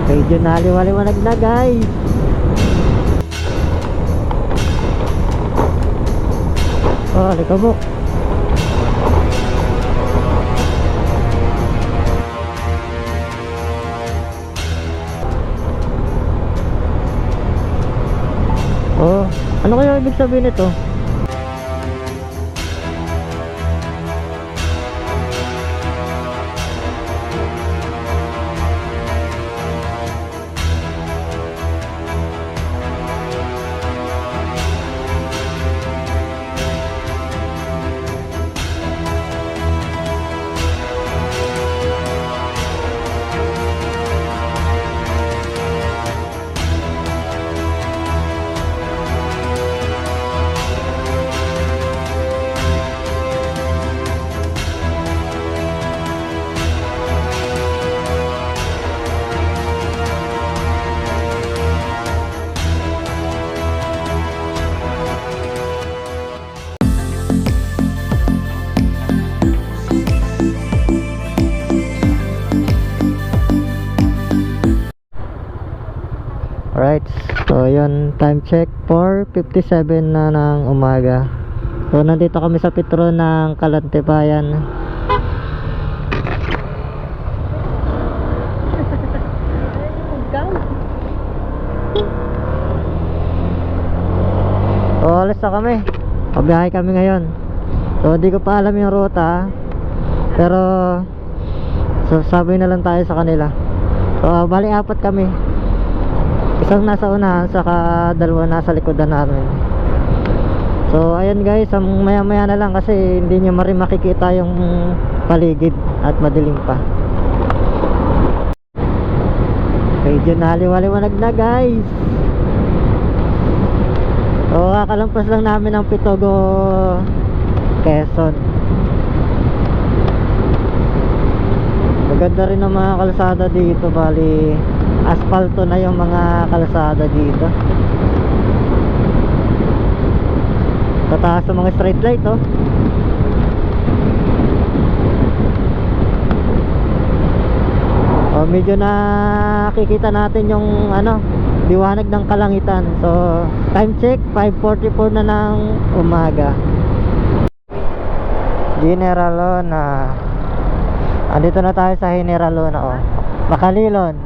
Medyo naliwaliwanag na guys. Oh, likabok. Oh, ano kaya ibig sabihin nito? Alright, so yun, time check 4:57 na ng umaga. So nandito kami sa Petro ng Kalantibayan. So alis na kami, pabiyahe kami ngayon. So di ko pa alam yung ruta, pero so, sabi na lang tayo sa kanila. So bali apat kami, isang nasa unahan, saka dalawa nasa likodan namin. So ayan guys, maya maya na lang kasi hindi nyo marin makikita yung paligid at madilim pa. Medyo naliwaliwanag na guys. So kakalampas lang namin ng Pitogo, Quezon. Maganda rin ang mga kalsada dito, bali asfalto na yung mga kalsada dito. Tataas sa mga street light, oh. Oh, medyo nakikita natin yung ano, liwanag ng kalangitan. So time check 5:44 na ng umaga. General Lona. Andito na tayo sa General Lona, oh. Makalilon.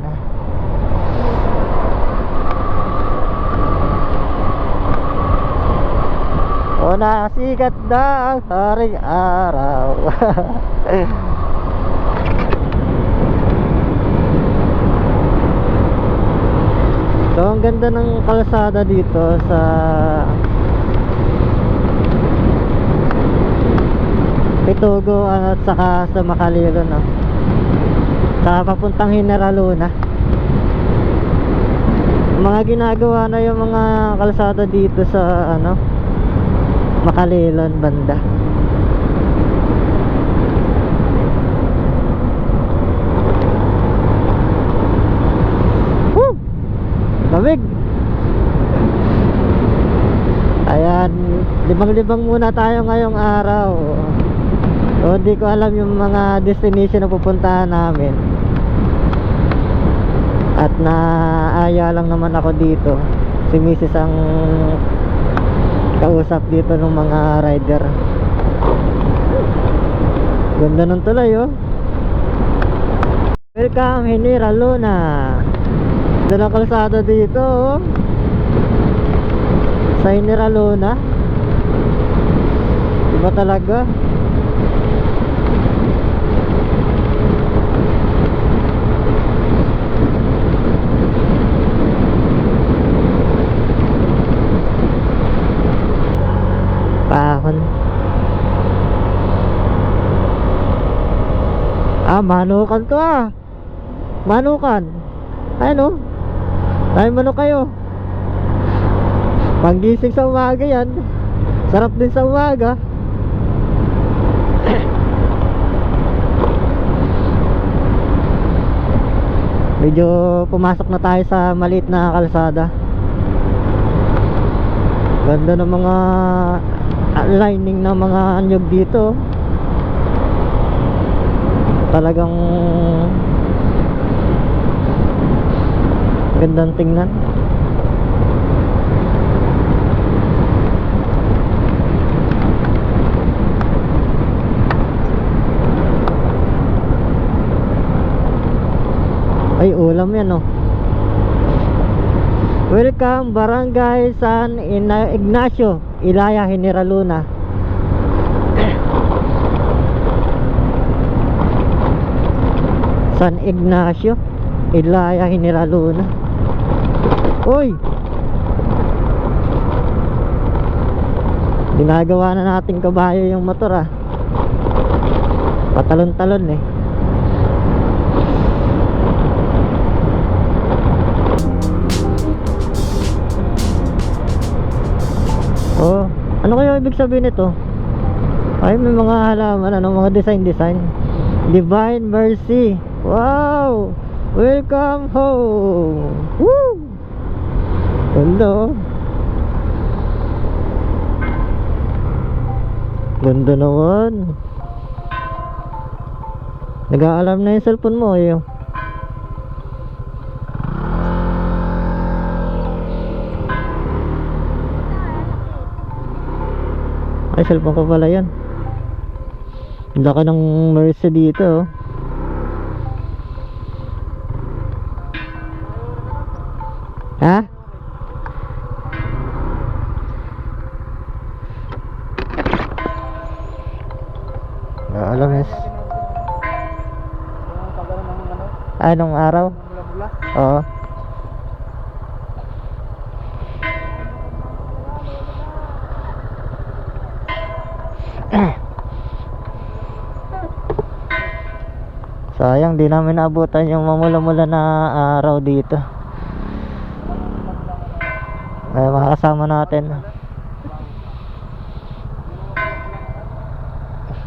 O nasikat na ang haring araw. So ang ganda ng kalsada dito sa Pitogo at saka sa Makalilon, no? Saka papuntang General Luna. Mga ginagawa na yung mga kalsada dito sa ano, Makalilon banda. Woo! Lamig. Ayan, libang-libang muna tayo ngayong araw. So hindi ko alam yung mga destination na pupuntahan namin. At naaya lang naman ako dito. Si Mrs. ang kausap dito ng mga rider. Ganda ng tulay, oh. Welcome General Luna. Ganda ng kalsada dito, oh. Sa General Luna. Iba talaga. Pahon. Manukan to, ah. Manukan. Ano? Tayo manok kayo. Panggising sa umaga yan. Sarap din sa umaga. Medyo pumasok na tayo sa maliit na kalsada. Ganda ng mga lining ng mga anyog dito. Talagang Gandang tingnan. Ay, ulam yan oh. Welcome Barangay San Ignacio, Ilaya, General Luna. San Ignacio, Ilaya, General Luna. Uy! Ginagawa na nating kabayo yung motor ah. Patalon-talon eh. Oh, ano kaya ibig sabihin nito? Ay, may mga halaman, ano, mga design. Divine Mercy. Wow! Welcome home. Woo! Ganda. Ganda naman. Nag-aalarm na yung cellphone mo eh. Ay, cellphone ko pala yan. Laki ng Mercy dito oh. Ha? Alam yes. Anong araw? Oo. Sayang di namin naabutan yung mamula-mula na araw dito. Ay, makakasama natin.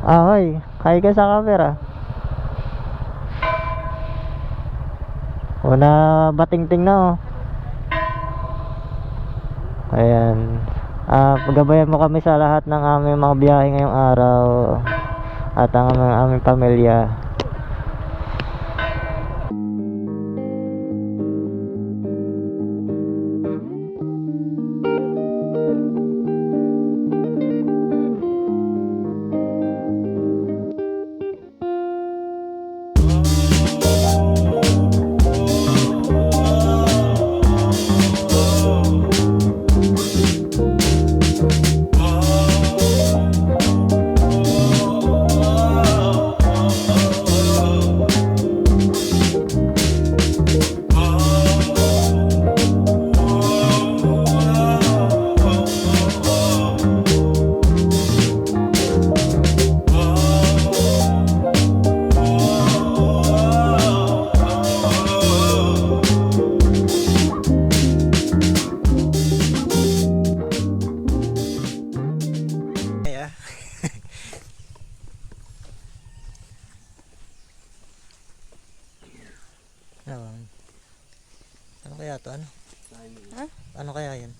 Hoy, kaya ka sa camera. Una bating-ting na oh. Ayan. Pagabayan mo kami sa lahat ng aming mga biyahe ngayong araw at ang aming pamilya. Ano kaya to? Ano? Ha? Ano kaya yan?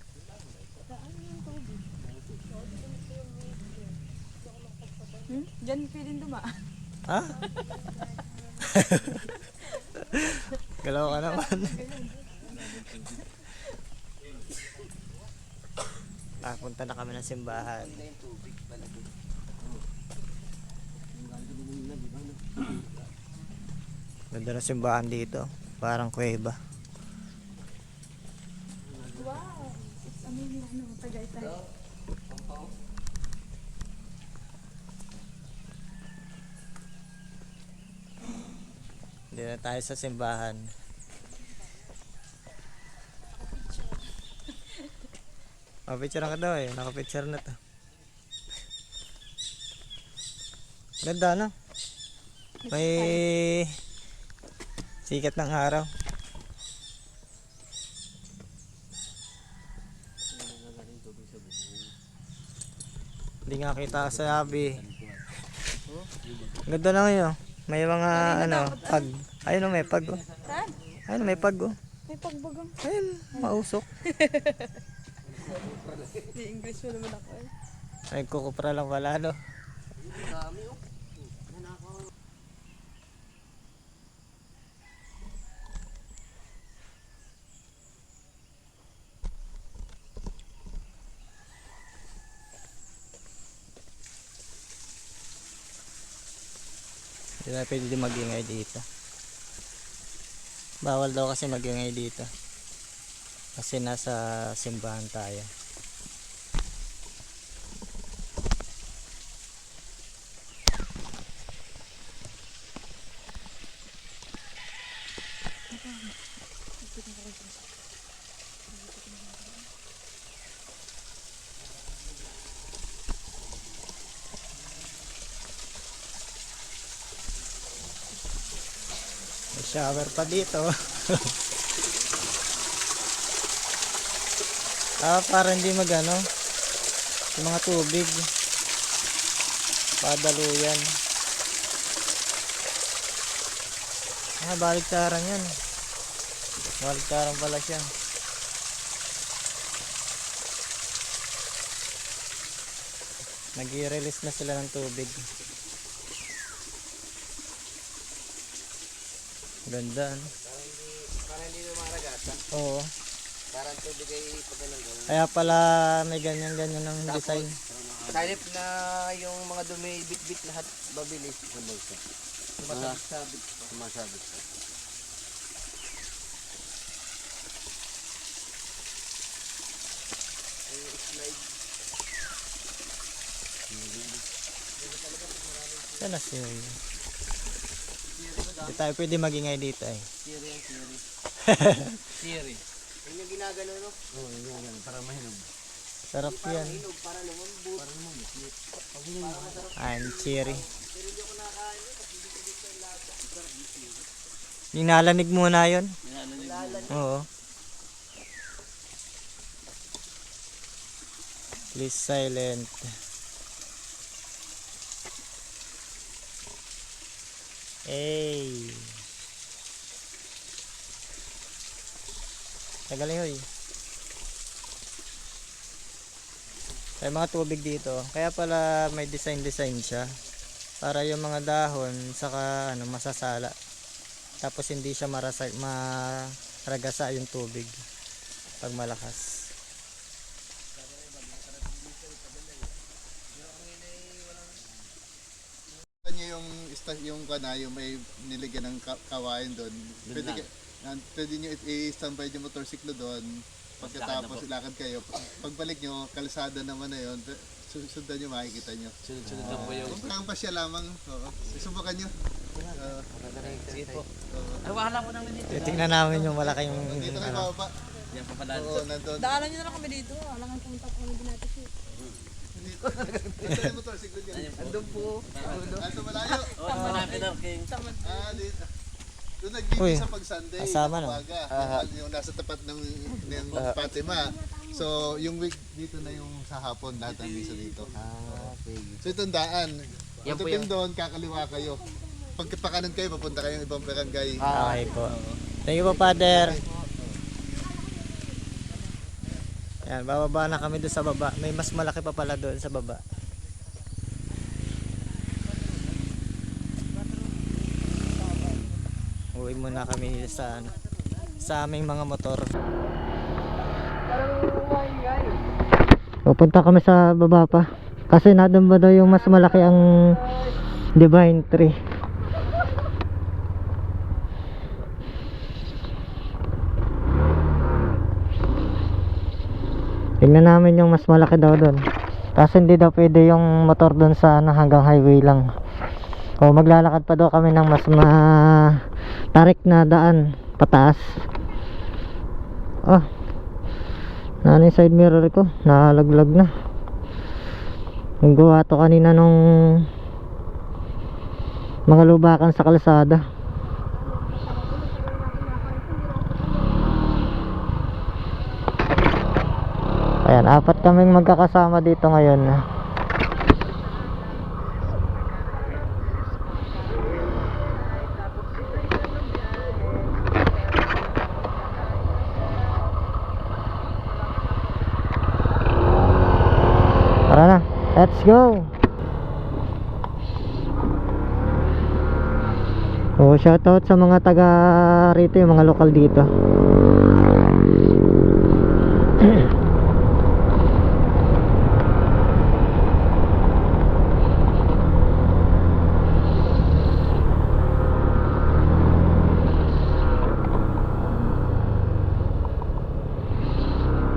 Diyan pwedeng dumaan. Ha? Galaw ka naman. Punta na kami ng simbahan. Ganda ng simbahan dito. Parang kuweba. Wow! It's amazing. Tagaytay. Hindi na tayo sa simbahan. Picture ka daw eh. Naka-picture na to. Ganda no? May sikat ng araw. Hindi nga kita sa sabi. Ganda na ngayon. May mga ano, pag. Ayun o, may pag oh. Saan? Ayun, may pag oh. May pagbagang. Ayun, mausok. Di English mo naman ako eh. Ay, kukupra lang pala no. Hindi na pwede mag-ingay dito. Bawal daw kasi mag-ingay dito. Kasi nasa simbahan tayo. May shower pa dito. Para hindi magano yung mga tubig padaluyan. Baligtaran yan. Baligtaran pala siya. Nag-i-release na sila ng tubig. Ganda, ano? Para hindi lumaragasa. Oo. Parang tubig ay pagano'n. Kaya pala may ganyan-ganyan ng design. Kahit na yung mga dumi bit-bit lahat babilis. Sumasabit. Sumasabit. Saan na siya? Hindi tayo pwede magingay dito eh. Siri yan, siri. Siri. Yun yung ginagano, no? Oo, yung ginagano. Para mahinog. Sarap yan. Mahinog, para lumambot. Para lumambot. Ang cherry. Ninalanig muna yun. Oo. Please silent. Hey. Tagaling hoy. May mga tubig dito. Kaya pala may design siya. Para yung mga dahon saka ano masasala. Tapos hindi siya maragasa yung tubig pag malakas. Niya yung kanayo may niligyan ng kawain doon. Pwede niyo i-standby yung motorsiklo doon. Pagkatapos ilakad kayo. Pagbalik nyo, kalsada naman na yun. Sundan nyo, makikita nyo. Sunod-sunod lang po yung... Kung parang pasya lamang, subukan nyo. Sige po. Ay, wala po namin dito. Titingnan namin yung malaking Dito kayo ano. bababa. Yan pa pala. Oo, nandun. Daanan nyo na lang kami dito. Alangan pumunta po kami dinatik. Dito. Saan yung motorsiklo dyan? Andun po. Sa malayo. Oo, malapit na king. Dito. Doon Uy, nag-gigi sa pag-Sunday. kasama no? Yung nasa tapat ng Fatima. So, yung week dito na yung sa hapon, lahat ng misa dito. So, itong daan. Yan po Pagdating doon, kakaliwa kayo. Pagkapakanan kayo, papunta kayong ibang barangay. Okay po. Thank you po, Father. Yan, bababa na kami doon sa baba. May mas malaki pa pala doon sa baba. Uwi muna kami sa aming mga motor. Pupunta kami sa baba pa. Kasi nadun ba daw yung mas malaki ang Divine Tree. Tingnan namin yung mas malaki daw doon. Kasi hindi daw pwede yung motor doon sa hanggang highway lang. O maglalakad pa daw kami ng mas tarik na daan pataas. Oh. Ano yung side mirror ko? Nalaglag na. Yung gawa to kanina nung mga lubakan sa kalsada. Ayan, apat kaming magkakasama dito ngayon. Tara na, let's go. Oh, shoutout sa mga taga rito, yung mga lokal dito.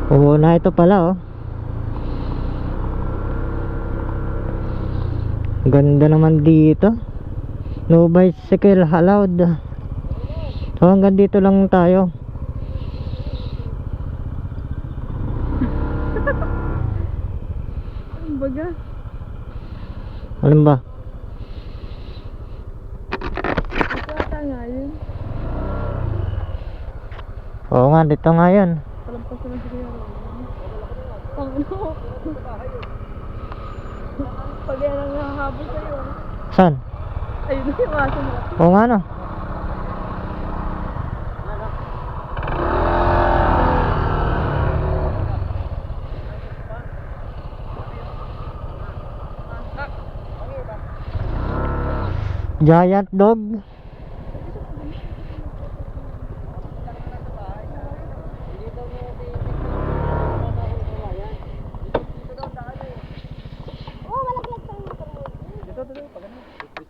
Oo na, ito pala oh. Ganda naman dito. No bicycle allowed. So hanggang dito lang tayo. Ang baga. Alam ba? Ito ata nga yun. Oo nga, dito nga yan. Palampas naman si Kuya Ron. Pang ano? Pag yan ang nakahabol sa'yo. Saan? Ayun na yung aso mo. Oo nga no. Giant dog.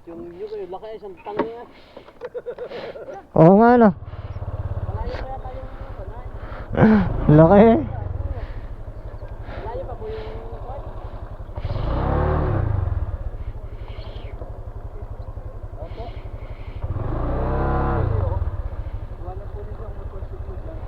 Yung nyug ay laki isang tango yan. Oo nga no. Laki. Layo pa po yung kwan. Opo. Wala po nito ang motorsiklo dyan.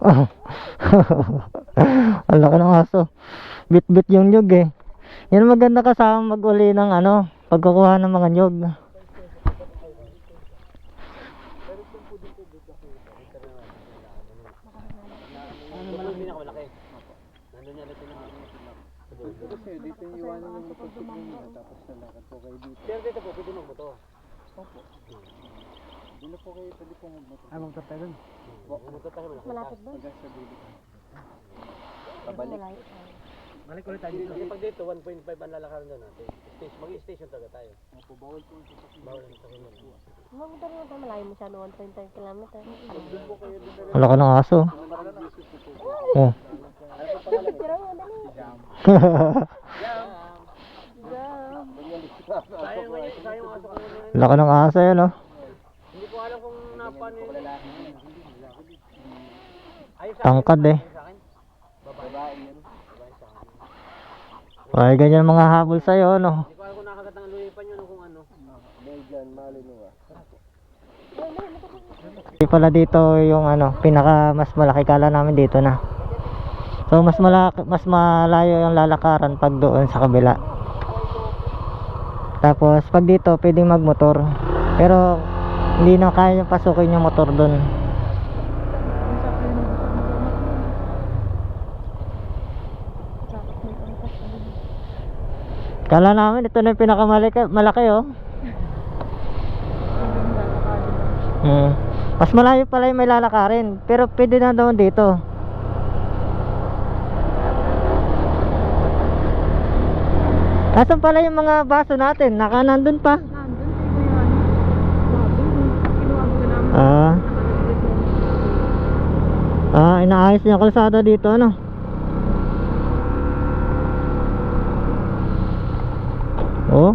Oh. Ang laki ng aso. Bit-bit yung nyug eh. Yan maganda kasama mag-uli ng ano, pagkukuha ng mga nyug. Ano man ang pinakamalaki? Nandun yan natin naman. Kasi dito yung iwanan ng motorsiklo nila, tapos nalakad po kayo dito. Pero dito po, pwede magmoto. Opo. Hindi na po kayo pwede pong magmotor. Ay, magmotor tayo dun. Magmotor tayo malaki. Malapit ba? Hanggang sa dulo. Pabalik. Balik ulit tayo dito. Kasi pag dito, 1.5 ang lalakaran doon natin. Mag-station talaga tayo. Opo, bawal po yung sasakyan. Bawal ang sakyan. Mamotor na tayo. Malayo mo siya no 1.5 kilometer. Doon po kayo din Ang laki ng aso. Oh. Tira mo, dali. Jam. Sayang nga yun, sayang aso ko yun. Laki ng aso yan oh. Hindi ko alam kung napano yun. Ayun sa akin, Tangkad eh. sa akin. Babae yun. Babae sa akin. Ay, ganyan mga habol sa'yo no. Hindi ko alam kung nakagat ang lulipan yun o kung ano. Medyan, malino ah. Hindi pala dito yung ano, pinaka mas malaki, kala namin dito na. So mas malayo yung lalakaran pag doon sa kabila. Tapos pag dito pwedeng magmotor. Pero hindi na kaya pasukin yung motor doon. Kala namin ito na yung pinakamalaki oh. Mas malayo pala yung may lalakarin. Pero pwede na daw dito. Nasaan pala yung mga baso natin? Nandun pa. Nandun si Kuya Ron. Kinuha mo na namin. Inaayos niya kalsada dito ano. Oh,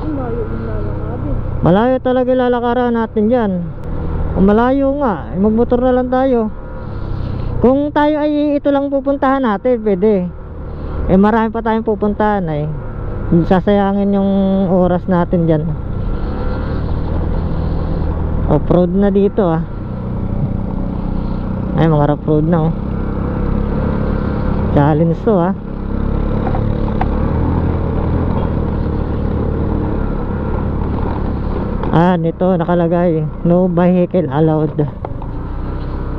Ang layo yung lalakabin. malayo talaga yung lalakaran natin dyan. Kung malayo nga, magmotor na lang tayo. Kung tayo ay ito lang pupuntahan natin, pwede. Eh marami pa tayong pupuntahan eh. Sasayangin yung oras natin dyan. Off-road na dito ah. Ay, mga rough-road na oh. Challenge to ah. Nito nakalagay no vehicle allowed.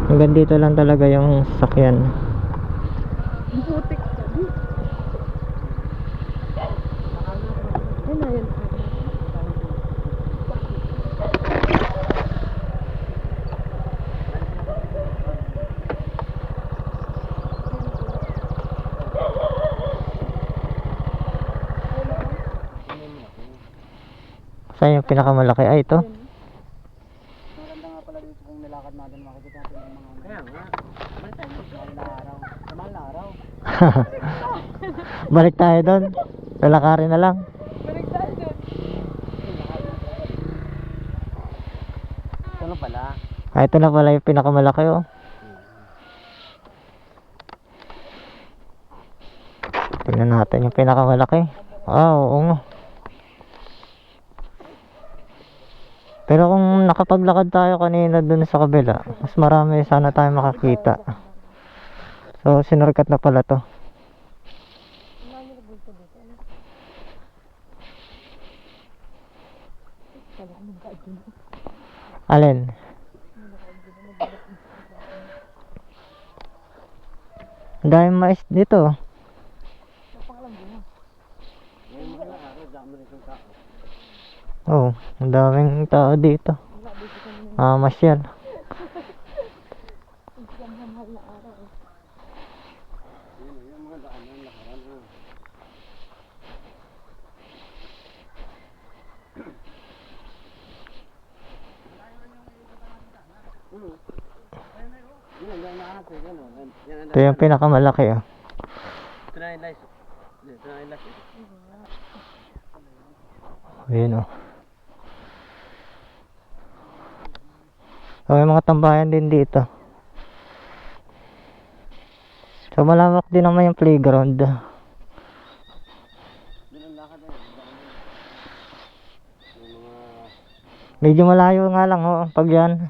Hanggang dito lang talaga yung sasakyan. Putik ka. Ay na yun. Saan yung pinakamalaki? Ay, ito. Balik tayo doon. Lalakarin na lang. Balik tayo dun. Ito na pala. Ah, ito na pala yung pinakamalaki oh. Tingnan natin yung pinakamalaki. Ah, oo nga. Pero kung nakapaglakad tayo kanina dun sa kabila, mas marami sana tayo makakita. So, sinurkat na pala to. Alin? Ang daming mais dito. Oh, ang daming tao dito. Ah, masyal. Ito yung pinakamalaki oh. Ito na yung lice. Ito na yung lice. Ayun oh. So, may mga tambayan din dito. So, malawak din naman yung playground. Medyo malayo nga lang oh, pag yan.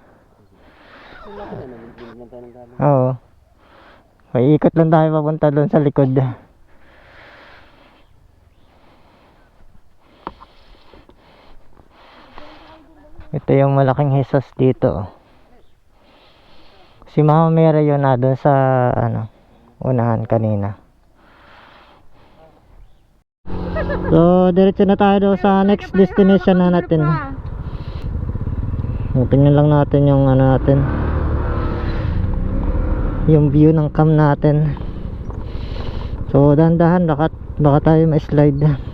Oo. May ikot lang tayo papunta doon sa likod. Ito yung malaking Jesus dito. Si Mama Mary yun na doon sa ano, unahan kanina. So, diretso na tayo doon sa next destination na natin. Tingnan lang natin yung ano natin, yung view ng cam natin. So, dahan-dahan baka tayo ma-slide.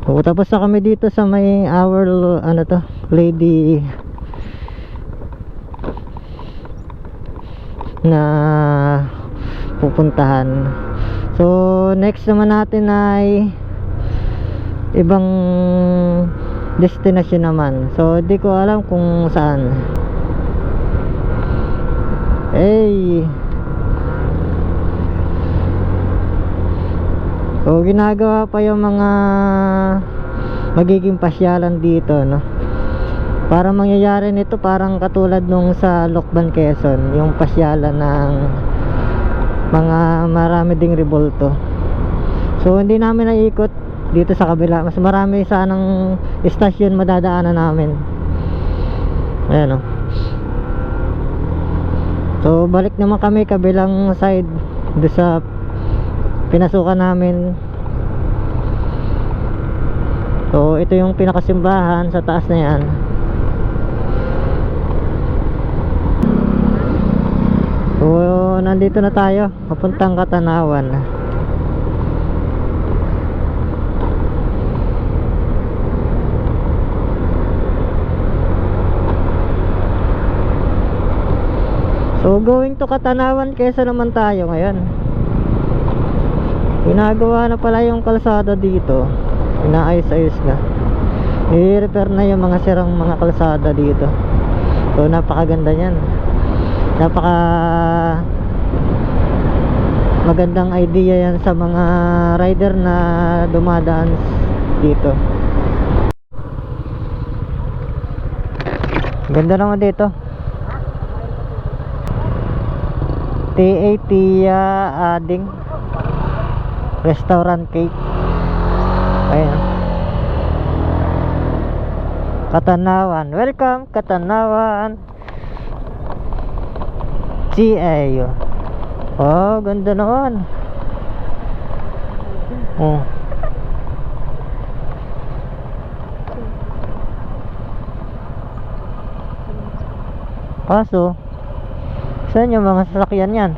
So, tapos na kami dito sa may our ano to, lady na pupuntahan. So, next naman natin ay ibang destination naman. So, di ko alam kung saan. Hey! So, ginagawa pa yung mga magiging pasyalan dito, no? Para mangyayari nito parang katulad nung sa Lokban, Quezon, yung pasyalan ng mga marami ding revolto. So, hindi namin naikot dito sa kabila. Mas marami sanang istasyon madadaanan namin. Ayan o. So, balik naman kami kabilang side doon sa pinasukan namin. So, ito yung pinakasimbahan sa taas na yan. So, nandito na tayo, papuntang Katanawan. So, going to Katanawan, kesa naman tayo ngayon. Ginagawa na pala yung kalsada dito. Inaayos-ayos na. I-repair na yung mga sirang mga kalsada dito. So, napakaganda niyan. Napaka magandang idea yan sa mga rider na dumadaan dito. Ganda naman dito. Tia Ading Restaurant Cake. Ayan. Katanawan. Welcome Katanawan. GA. Oh, ganda naman. Oh. Kaso, saan yung mga sasakyan yan?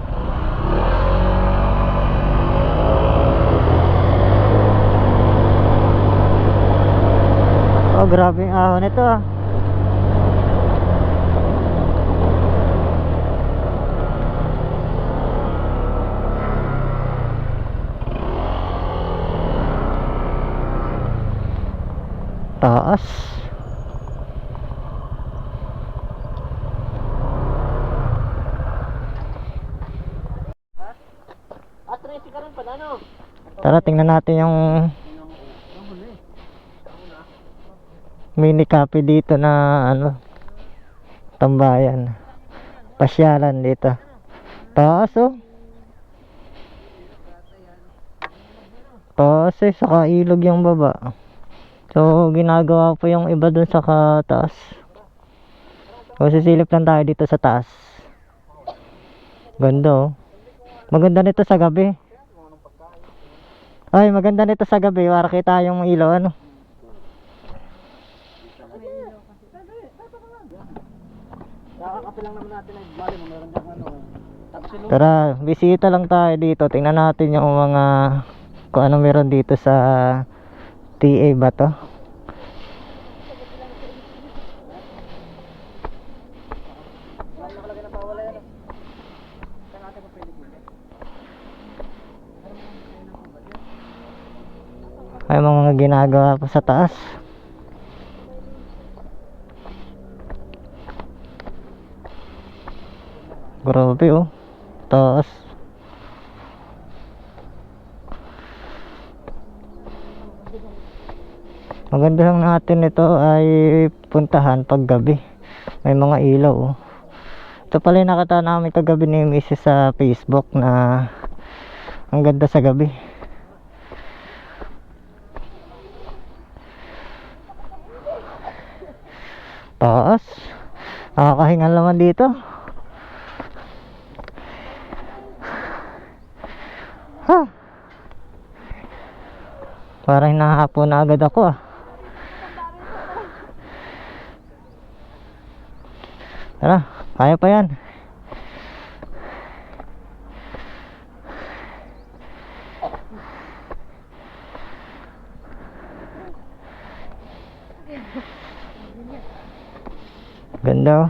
Oh, grabe yung ahon ito ah. Taas. At Tracy ka rin pala, no? Tara, tingnan natin yung mini cafe dito na ano, tambayan. Pasyalan dito. Taas oh. Taas eh, saka ilog yung baba. So, ginagawa po yung iba dun sa taas. O, sisilip lang tayo dito sa taas. Ganda oh. Maganda nito sa gabi. Ay, maganda nito sa gabi para kita yung ilaw ano. Kakakape lang naman natin ay bali mo meron kang ano. Tapos yung Tara, bisita lang tayo dito. Tingnan natin yung mga kung ano meron dito sa TA ba to. nakalagay na pawala yan. Saan natin pa pwede kunin? Ay, mga ginagawa pa sa taas. Grabe oh. Taas. Maganda lang natin ito ay puntahan pag gabi. May mga ilaw oh. Ito pala yung nakita namin kagabi ni Mrs. sa Facebook na ang ganda sa gabi. Taas. Nakakahingal naman dito. Ha. Parang hinahapo na agad ako ah. Tara, kaya pa yan. Ganda oh.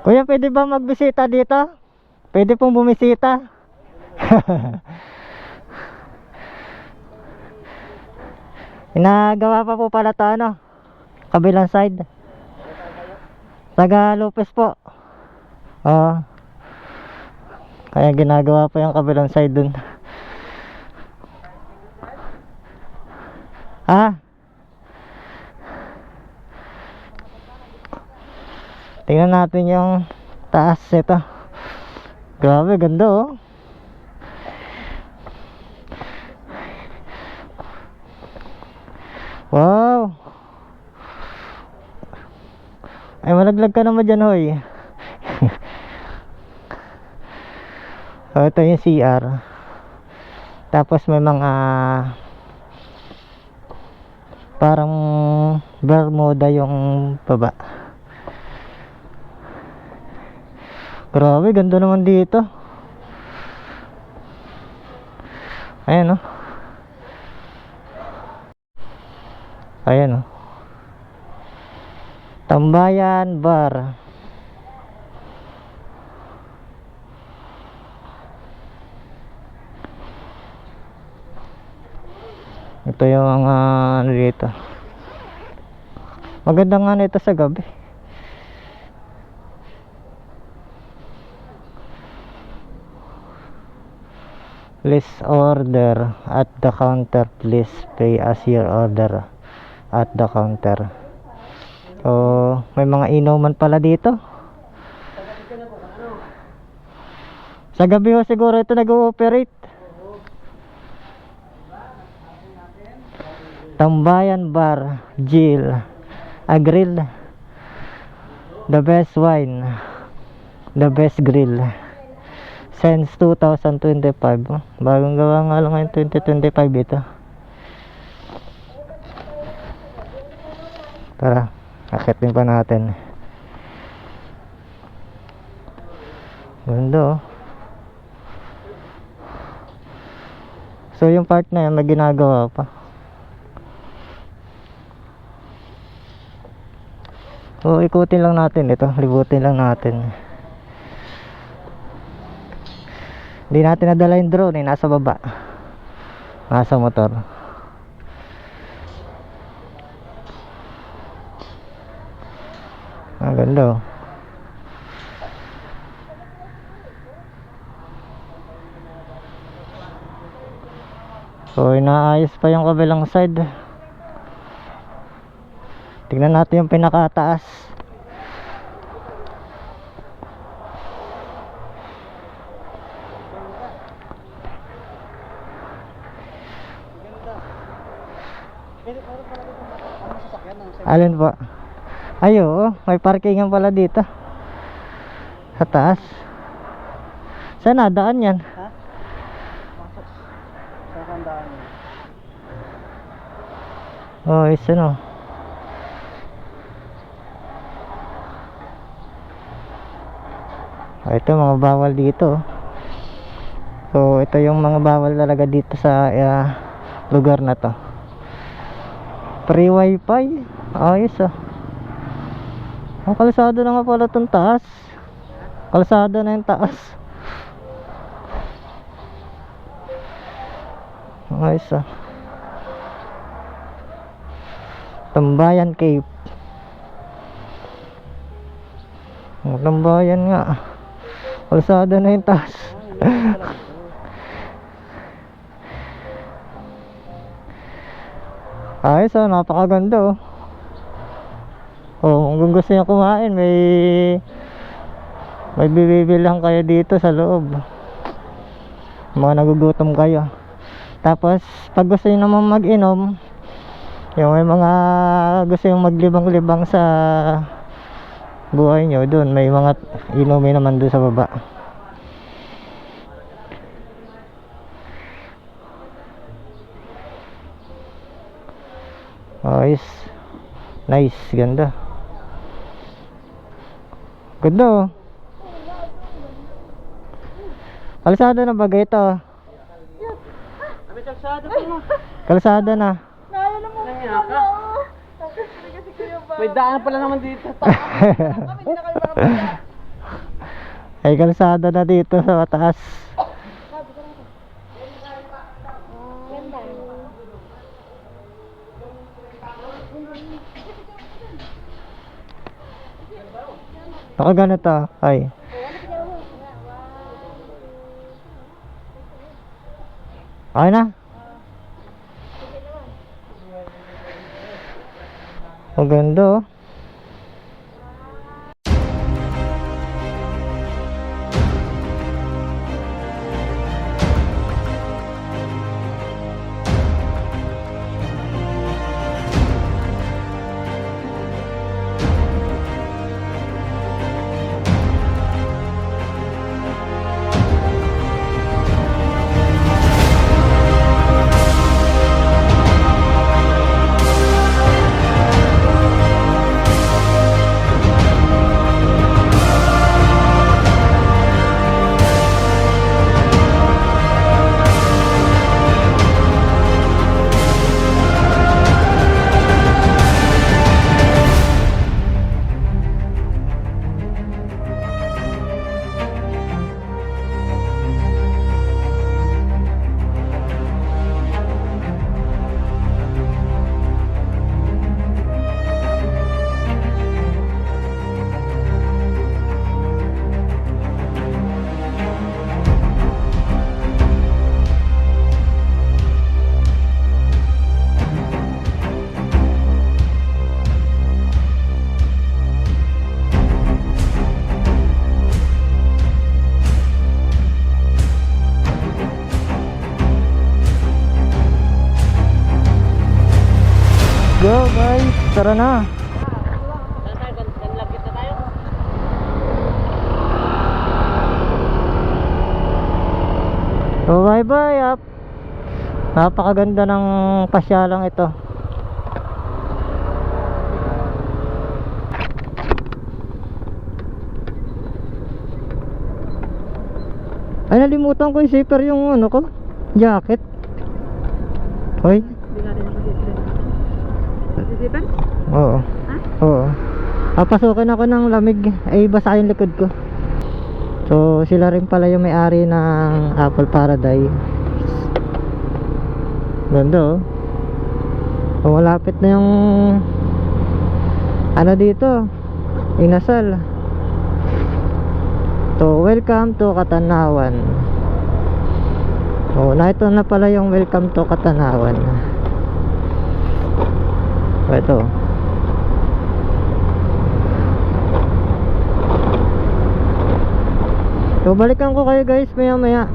Kuya, pwede ba magbisita dito? Pwede pong bumisita. Inagawa pa po pala ito ano, kabilang side. Taga Lopez po. Oo. Kaya ginagawa pa yung kabilang side dun. Ah. Tingnan natin yung taas nito. Grabe, ganda oh. Wow. Ay, malaglag ka naman dyan hoy. So, ito yung CR. Tapos may mga parang bermuda yung baba. Grabe, ganda naman dito. Ayan oh. Ayan oh. Tambayan Bar. Ito yung ano dito. Maganda nga nito sa gabi. Please order at the counter. Please pay as your order at the counter. So, may mga inuman pala dito. Sa gabi ho siguro ito nag-ooperate. Tambayan Bar, Jill, Grill. The best wine, the best grill. Since 2025. Bagong gawa nga lang ngayon 2025 ito. Tara, akitin pa natin. Ganda oh. So yung part na yan may ginagawa pa. So ikutin lang natin ito, libutin lang natin. Hindi natin nadala yung drone, nasa baba, nasa motor. Ang ganda oh. So inaayos pa yung kabilang side. Tingnan natin yung pinakataas. Alin po? Ay oo, may parkingan pala dito sa taas. Saan nadaan yan? Sa kandaan. Oh, is ano? Ito mga bawal dito. So ito yung mga bawal talaga dito sa lugar na to. Free wifi. Ayos ah. Ang kalsada na nga pala itong taas. Kalsada na yung taas. Ayos ah. Tambayan Cave. Tambayan nga. Kalsada na yung taas. Ayos ah, napakaganda oh. Oh, kung gusto niyo kumain, may bibilang kayo dito sa loob. Mga nagugutom kayo. Tapos pag gusto niyo naman mag-inom, yung may mga gusto yung maglibang-libang sa buhay nyo, doon may mga inumin naman doon sa baba. Ayos. Nice, ganda. Ganda oh. Kalsada na bagay ito. Kalsada na. Naalala mo pala. Kasi kuya ba? May daan pala naman dito. Kami hindi na kayo makapagda. Ay kalsada na dito sa taas. Ganda. Ako ganito. Ay. Okay na. Ang ganda oh. Go guys, tara na. Danlagit na tayo. So bye bye up. Napakaganda ng pasyalang ito. Ay nalimutan ko yung zipper yung ano ko, jacket. Hoy. Hindi natin nakasipin. Sisipan? Oo. Ha? Oo. Papasukin ako ng lamig. Ay, basa yung likod ko. So, sila rin pala yung may-ari ng Apple Paradise. Ganda oh. So, malapit na yung ano dito, inasal. So, welcome to Katanawan. Oh, na ito na pala yung welcome to Katanawan. Ito. So, balikan ko kayo guys maya maya.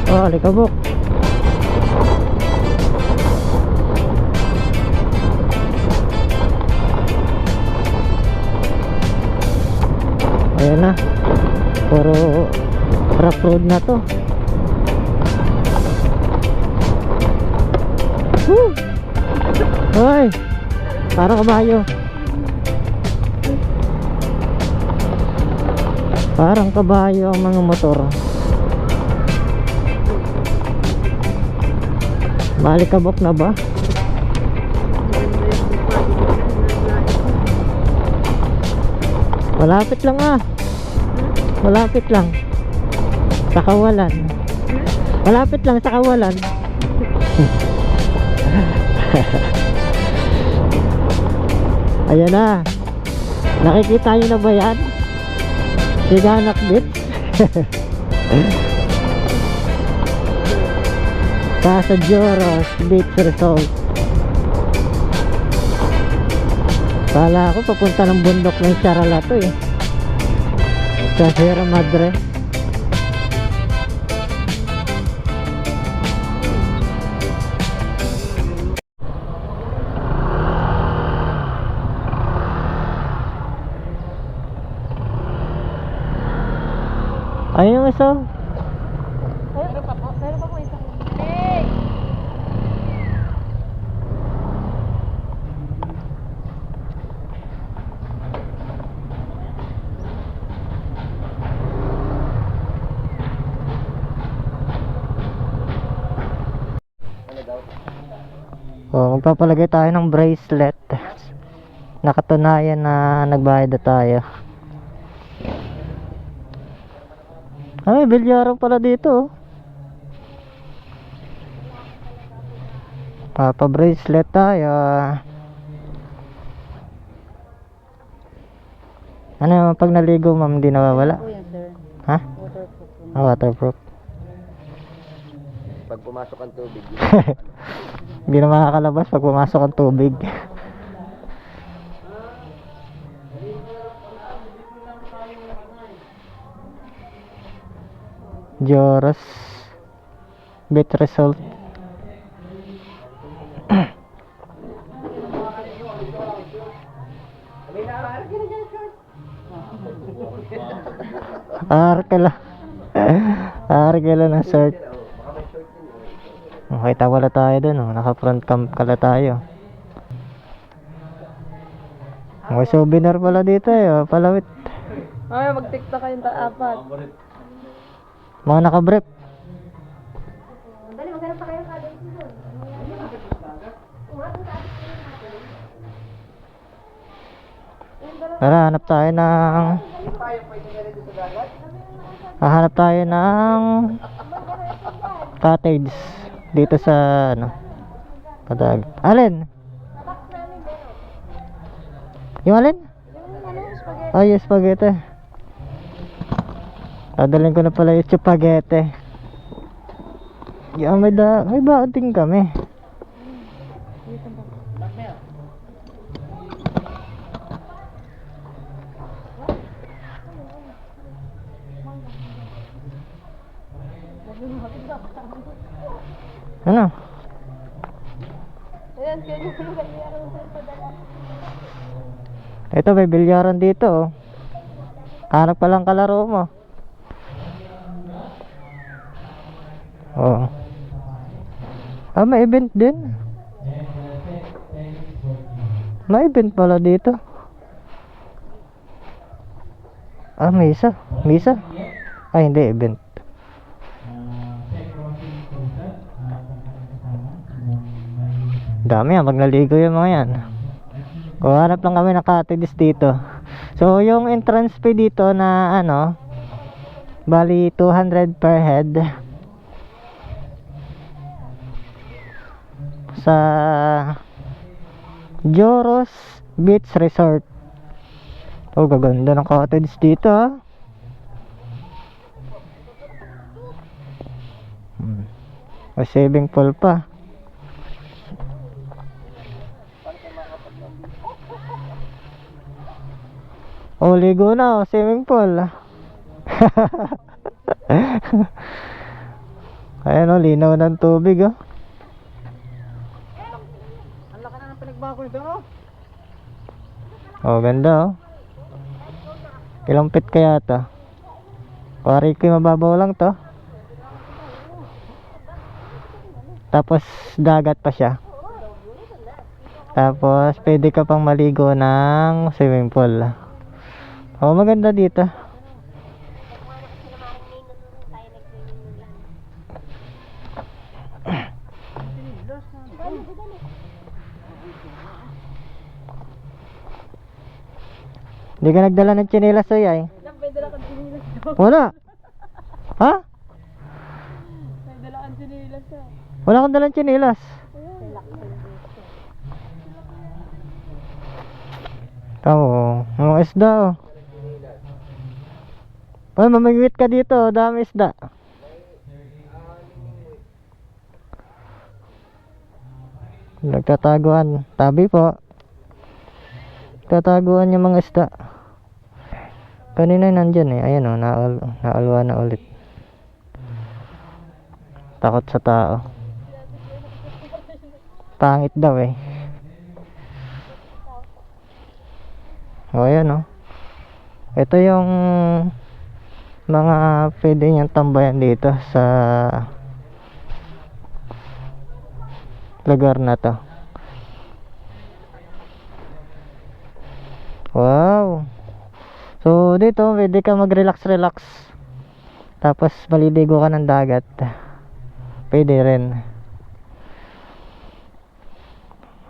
Oh, alikabok. Ayan na. Puro rough road na to. Woo! Hoy! Parang kabayo. Parang kabayo ang mga motor. Balikabok na ba? Malapit lang ah. Malapit lang. Sa Kawalan. Malapit lang sa Kawalan. Ayan na. Nakikita nyo na ba yan? Siganak Beach. Pasajoros Beach Resort. Kala ko papunta ng bundok ng Charala to eh. Sa Sierra Madre. Ayun yung isa. Meron pa po isang. Hey! Oh, magpapalagay tayo ng bracelet. Nakatunayan na nagbayad na tayo. Ay, bilyaran pala dito. Papa-bracelet tayo. Ano yung pag naligo ma'am, hindi nawawala? Po yan, sir. Ha? Waterproof po. Ah, waterproof. Pag pumasok ang tubig, Hindi na makakalabas pag pumasok ang tubig. Joros Bet Result. Arkela. Arkela na shirt. Okay, wala tayo dun oh. Naka front cam kala tayo. May souvenir pala dito eh oh. Palawit. Ay, mag-tiktok kayong apat. Mga naka-brief. Dali, maghanap pa kayo kada ito. Tara, hanap tayo ng hahanap tayo ng cottage dito sa ano Padag. Alin? Yung alin? Oh, yung spaghetti. Dadalhin ko na pala yung spaghetti. Yeah, may baon din kami. Ano? Ayan, kaya nyo kung ganyan sa padala. Ito may bilyaran dito oh. Hanap pa lang kalaro mo. Oh. Ah, may event din. May event pala dito. Ah, misa. Misa? Ay, hindi, event. Dami yan, pag naligo yung mga yan. Kuhanap lang kami ng cottages dito. So yung entrance fee dito na ano, bali 200 per head sa Joros Beach Resort. Oh, gaganda ng cottage dito ah. May swimming pool pa. Oh, ligo na oh, swimming pool. Ayan oh, linaw ng tubig oh. Ang laki na ng pinagbago nito, oh. Oh, ganda oh. Ilang feet kaya to? Pari ko mababaw lang to. Tapos dagat pa siya. Tapos pwede ka pang maligo ng swimming pool. Oh, maganda dito. Hindi ka nagdala ng tsinelas ay ay. May dala kang sinilas daw. Wala. Ha? May dala kang sinilas daw. Wala akong dalang tsinelas. Tamo, mga isda oh. Ay, mamingwit ka dito, dami isda. Nagtataguan, tabi po. Tataguan yung mga isda. Kanina nandyan eh, ayan oh, naalwa na ulit. Takot sa tao. Pangit daw eh. O ayan oh. Ito yung mga pwede niyang tambayan dito sa lugar na to. Wow. So dito pwede ka mag-relax. Tapos maliligo ka ng dagat. Pwede rin.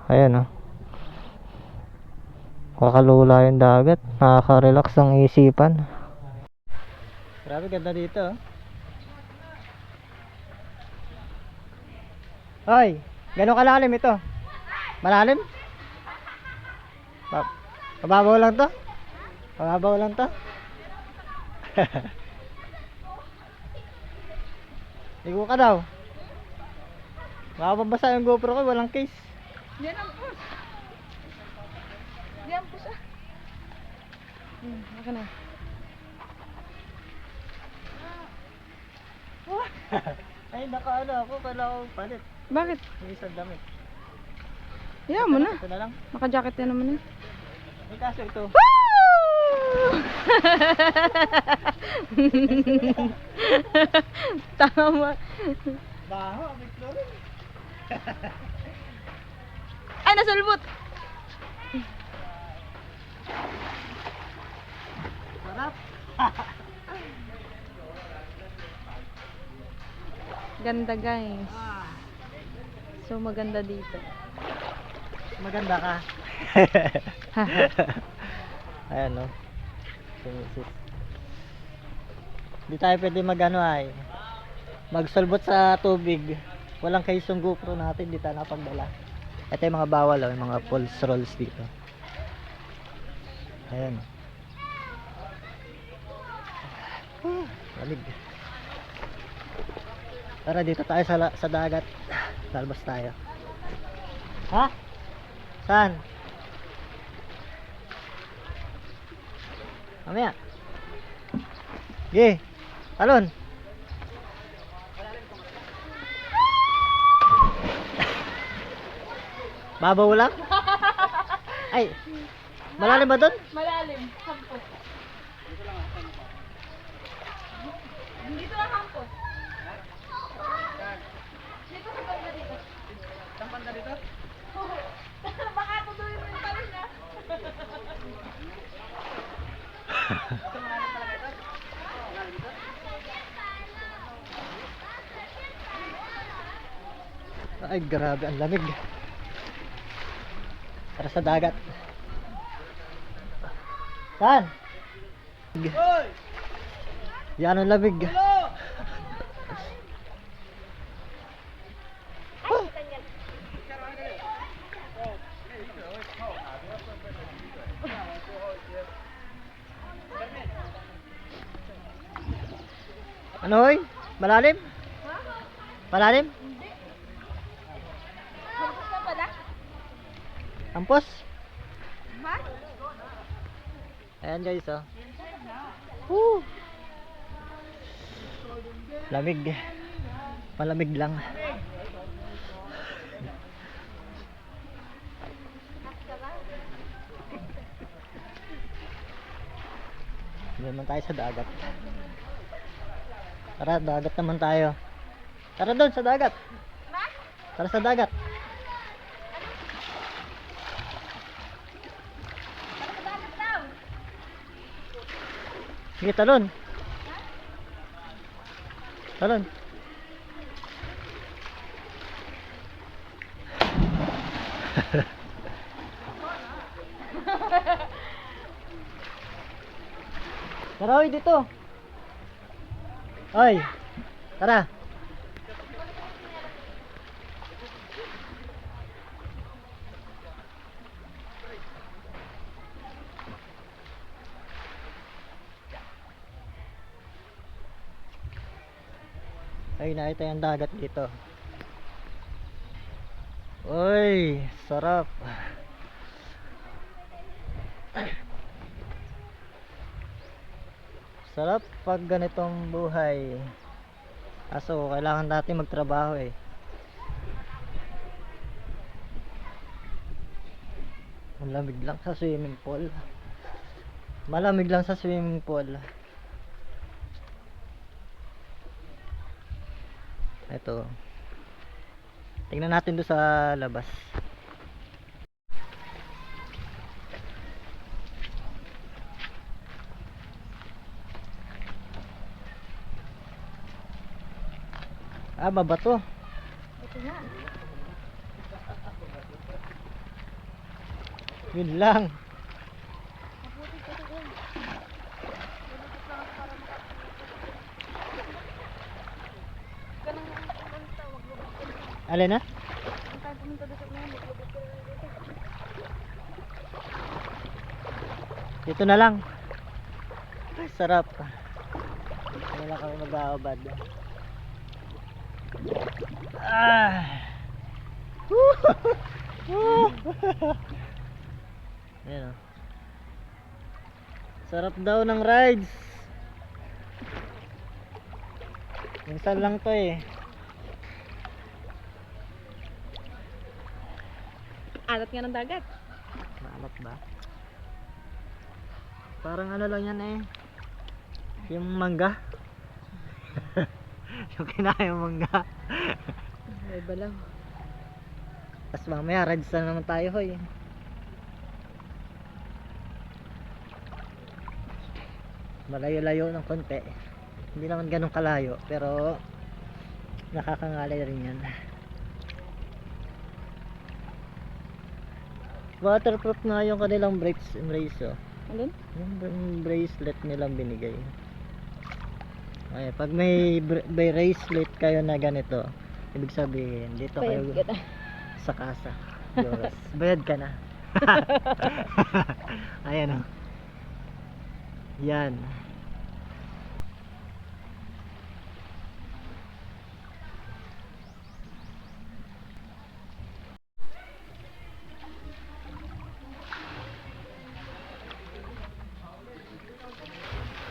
Ayan oh. Kakalula yung dagat. Nakaka-relax ang isipan. Grabe ganda dito oh. Hoy, gano'ng kalalim ito? Malalim? Mababaw lang to? Mababaw lang to? Ligo ka daw. Makapabasa yung GoPro ko, walang case. Yan ang push. Yan push ah. Baka na. Ay, naka-ano ako, kailangan ko palit. Bakit? May isang damit. Yan mo na. Ito na lang. Naka-jacket yan naman eh. May kaso ito. Tama. Baho, may chlorine. Ay, nasulbot. Sarap. Ganda guys. So maganda dito. Maganda ka. Ayan no. Sumisis. Hindi tayo pwede magano ay magsulbot sa tubig. Walang kaisong GoPro natin, hindi tayo napagdala. Ito yung mga bawal oh, yung mga pulse rolls dito. Ayan. Lamig. Tara dito tayo sa dagat. Talbas tayo. Ha? Saan? Mamaya. Ge. Talon. Babaw lang? Ay. Malalim ba doon? Malalim. Hampos. Dito lang hampos. Dito sa banda dito. Saan banda dito? Baka tuloy mo yung talon na. Ay, grabe, ang lamig. Tara sa dagat. Saan? Yan ang lamig. Ano hoy? Malalim? Malalim? Hampos na pala? Ampos? Ha? Ayan guys oh. Woo! Lamig. Malamig lang. Hindi naman tayo sa dagat. Tara, dagat naman tayo. Tara doon sa dagat. Tara sa dagat. Sige, talon. Talon. Tara, oy, dito. Oy, tara. Ay, nakita yung dagat dito. Uy, sarap. Sarap pag ganitong buhay. Kaso kailangan natin magtrabaho eh. Malamig lang sa swimming pool. Malamig lang sa swimming pool. Ito. Tingnan natin doon sa labas. Ah, babato. Ito nga. Yun lang. Alin na? Ang tayo pumunta doon sa unahan, maglubog ko lang dito. Dito na lang. Ay, sarap. Wala kami mag-aabad. Ah. Ayan o. Sarap daw ng rides. Minsan lang to eh. Alat nga ng dagat. Maalat ba? Parang ano lang yan eh. Yung mangga. Yung kinayang mangga. May balaw. Tapos mamaya rides na naman tayo hoy. Malayo-layo ng konti. Hindi naman ganun kalayo pero nakakangalay rin yan. Waterproof nga yung kanilang brace oh. Alin? Yung bracelet nilang binigay. Ay, pag may bracelet kayo na ganito, ibig sabihin dito kayo Bayad ka na. sa kasa. Diyos, bayad ka na. Ayan oh. Yan.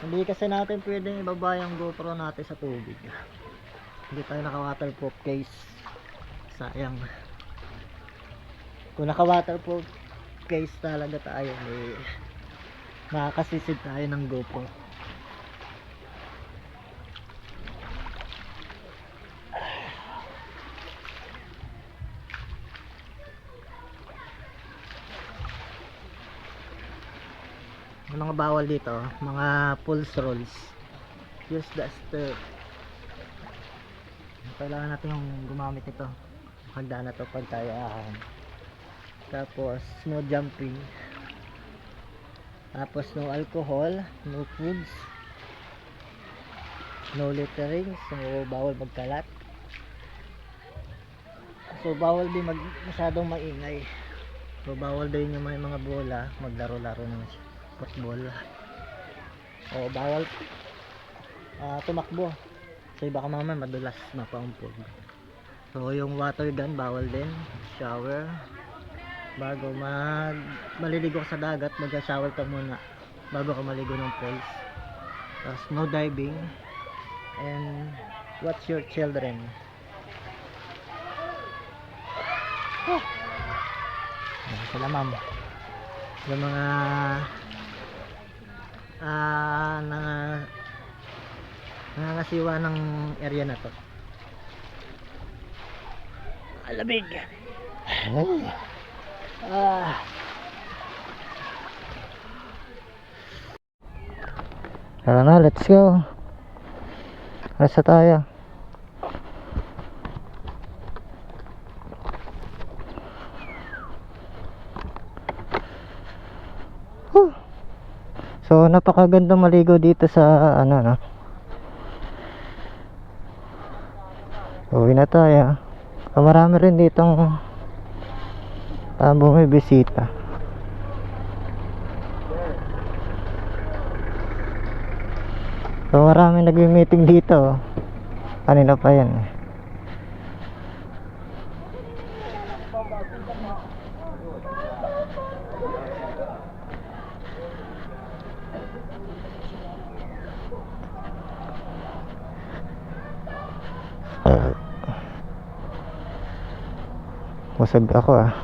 Hindi kasi natin pwedeng ibaba yung GoPro natin sa tubig. Hindi tayo naka waterproof case. Sayang. Kung naka waterproof case talaga tayo, eh, makakasisid tayo ng GoPro. Ang mga bawal dito, mga pulse rolls. Use the stir. Kailangan natin yung gumamit ito. Hagdan na to pag tayo Tapos no jumping. Tapos no alcohol, no foods, no littering, so bawal magkalat. So bawal din masyadong maingay. So bawal din yung may mga bola maglaro-laro ng football. O bawal tumakbo. So baka mamaya madulas, mapaumpog. So yung water gun bawal din. Shower. Bago maliligo ka sa dagat, mag-shower ka muna bago ka maligo ng pools. Tapos no diving. And watch your children. Ayan sila ma'am. Yung mga nangangasiwa ng area na to. Alamig. Tara na, let's go. Rasa tayo. So napakagandang maligo dito sa ano no. Uwi na tayo. Marami rin ditong bumibisita. So marami nagmi-meeting dito. Kanina pa yan. Busog ako ah.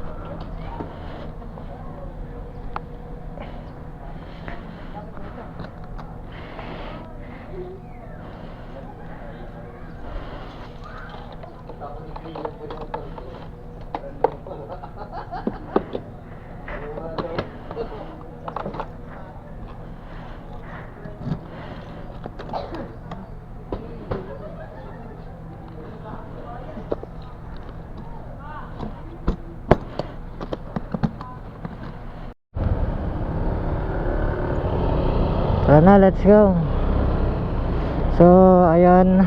Tara na, let's go. So, ayan.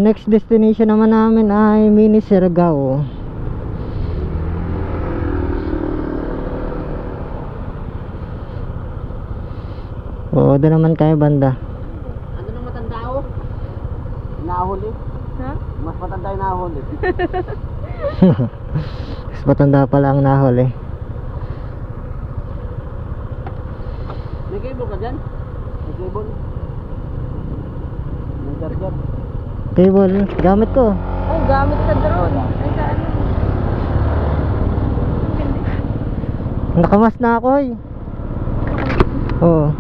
Next destination naman namin ay Mini Siargao. Doon naman kayo banda. Ano nang matanda ako? Nahuli. Ha? Mas matanda yung nahuli. Mas matanda pala ang nahuli. May cable ka dyan? May cable? May charger? Cable, gamit ko. Ay, gamit ka drone. Ay, sa ano? Ang ganda. Nakamas na ako eh. Oo.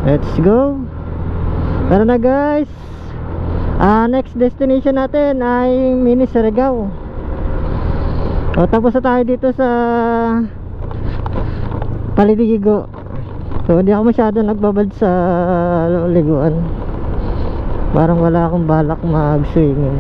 Let's go. Tara na guys. Next destination natin ay Mini Siargao. Tapos na tayo dito sa paliligo. So hindi ako masyado nagbabad sa liguan. Parang wala akong balak mag-swimming.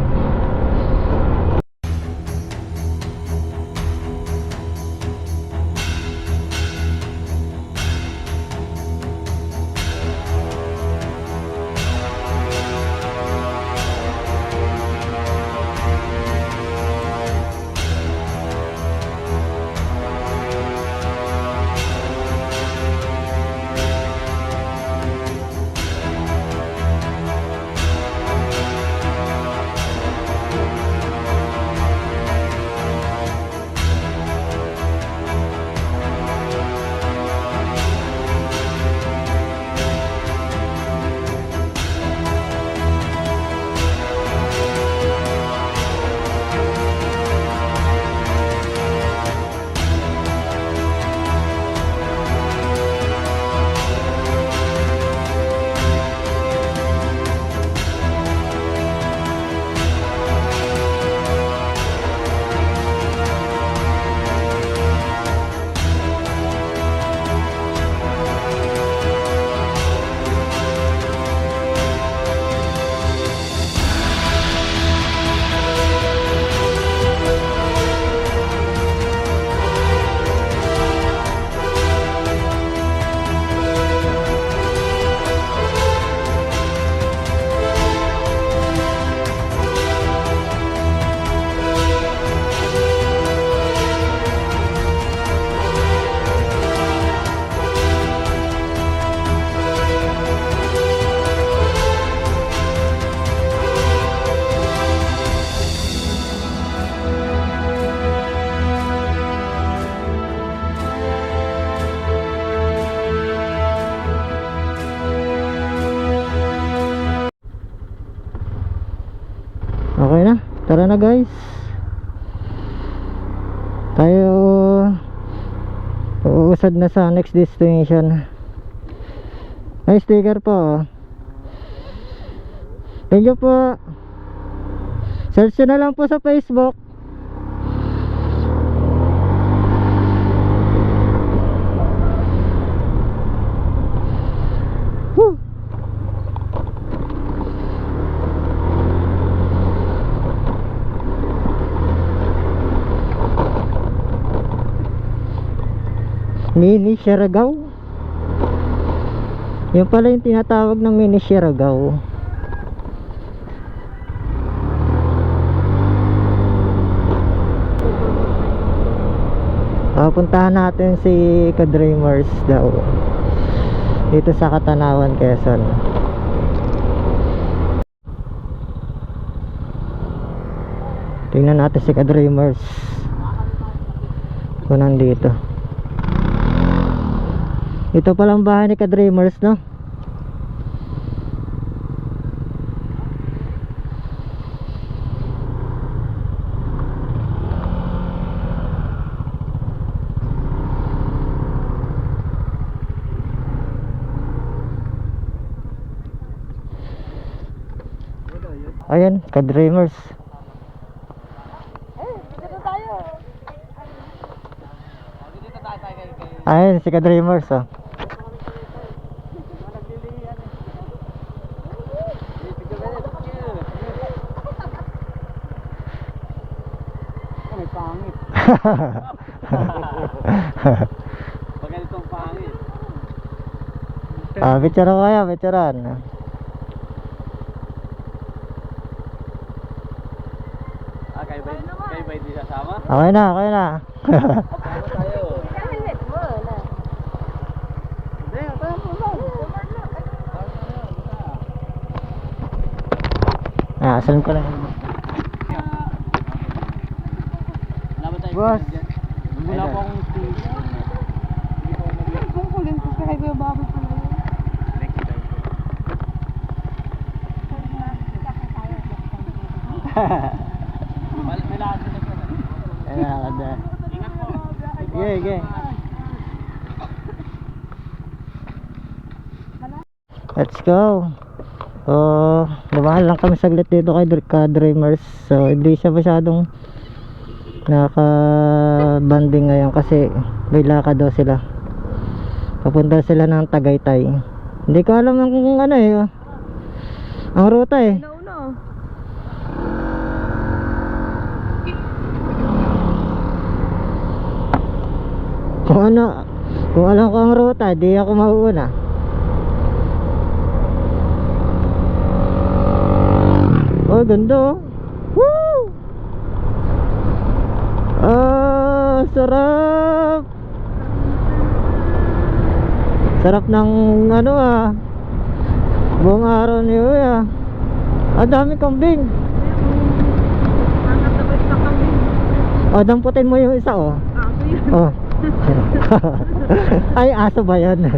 Okay na, tara na guys. Tayo uusad na sa next destination. May sticker po, oh. Thank you po. Search na lang po sa Facebook. Woo! Mini Siargao. Yung pala yung tinatawag ng Mini Siargao. Puntahan natin si Ka-Dreamers daw dito sa Katanawan, Quezon. Tingnan natin si Ka-Dreamers kung nandito. Ito palang bahay ni Ka-Dreamers, no? Ayan, Ka-Dreamers. Ayan, si Ka-Dreamers, oh. May pangit. Pag ganitong pangit. Picture ko kaya, picturean. Kayo ba hindi sasama? Okay na, okay na. Sama tayo. Asan ko lang. Laban tayo. Boss. Wala pa akong station. Hindi ko mag- Kung kuling ko kaya ko yung baboy pala yun. May lakad na nagkaroon. Ayan, kada. Ingat po. Sige, sige. Let's go. Dumaan lang kami saglit dito kay Ka-Dreamers. So, hindi siya masyadong naka-banding ngayon kasi may lakad daw sila. Papunta sila ng Tagaytay. Hindi ko alam kung ano eh. Ang ruta eh. Nauna. Kung alam ko ang ruta, di ako mauuna. Oh, ganda, oh. Woo! Sarap. Sarap ng ano, buong araw ni Uya. Ang dami kambing. Angat na ba sa kami? Damputin mo yung isa, oh. Aso yun. Oh. Ay, aso ba yan? Aso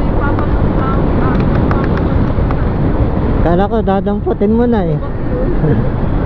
yung papa mo. Kala ko dadamputin mo na eh. Bakit yun?